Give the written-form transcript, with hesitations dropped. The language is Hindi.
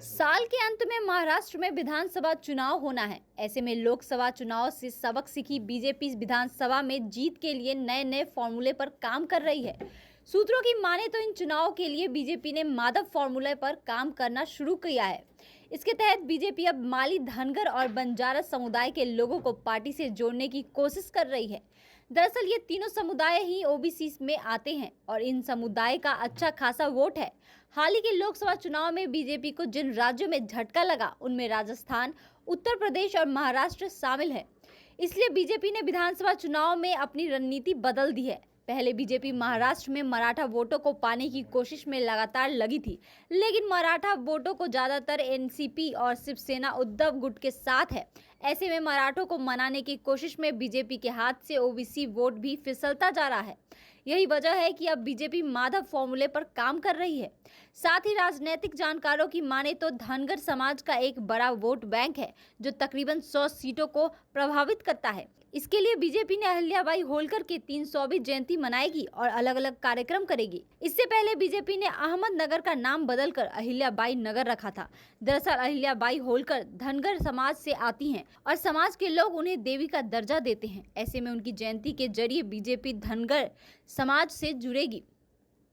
साल के अंत में महाराष्ट्र में विधानसभा चुनाव होना है। ऐसे में लोकसभा चुनाव से सबक सीखी बीजेपी विधानसभा में जीत के लिए नए नए फॉर्मूले पर काम कर रही है। सूत्रों की माने तो इन चुनाव के लिए बीजेपी ने माधव फॉर्मूले पर काम करना शुरू किया है। इसके तहत बीजेपी अब माली, धनगर और बंजारा समुदाय के लोगों को पार्टी से जोड़ने की कोशिश कर रही है। दरअसल ये तीनों समुदाय ही ओबीसी में आते हैं और इन समुदाय का अच्छा खासा वोट है। हाल ही के लोकसभा चुनाव में बीजेपी को जिन राज्यों में झटका लगा उनमें राजस्थान, उत्तर प्रदेश और महाराष्ट्र शामिल है। इसलिए बीजेपी ने विधानसभा चुनाव में अपनी रणनीति बदल दी है। पहले बीजेपी महाराष्ट्र में मराठा वोटों को पाने की कोशिश में लगातार लगी थी, लेकिन मराठा वोटों को ज्यादातर एनसीपी और शिवसेना उद्धव गुट के साथ है। ऐसे में मराठों को मनाने की कोशिश में बीजेपी के हाथ से ओबीसी वोट भी फिसलता जा रहा है। यही वजह है कि अब बीजेपी माधव फॉर्मूले पर काम कर रही है। साथ ही राजनीतिक जानकारों की माने तो धनगर समाज का एक बड़ा वोट बैंक है, जो तकरीबन 100 सीटों को प्रभावित करता है। इसके लिए बीजेपी ने अहिल्याबाई होलकर की 300वीं जयंती मनाएगी और अलग अलग कार्यक्रम करेगी। इससे पहले बीजेपी ने अहमदनगर का नाम बदलकर अहिल्याबाई नगर रखा था। दरअसल अहिल्याबाई होलकर धनगर समाज से आती हैं और समाज के लोग उन्हें देवी का दर्जा देते हैं। ऐसे में उनकी जयंती के जरिए बीजेपी धनगर समाज से जुड़ेगी।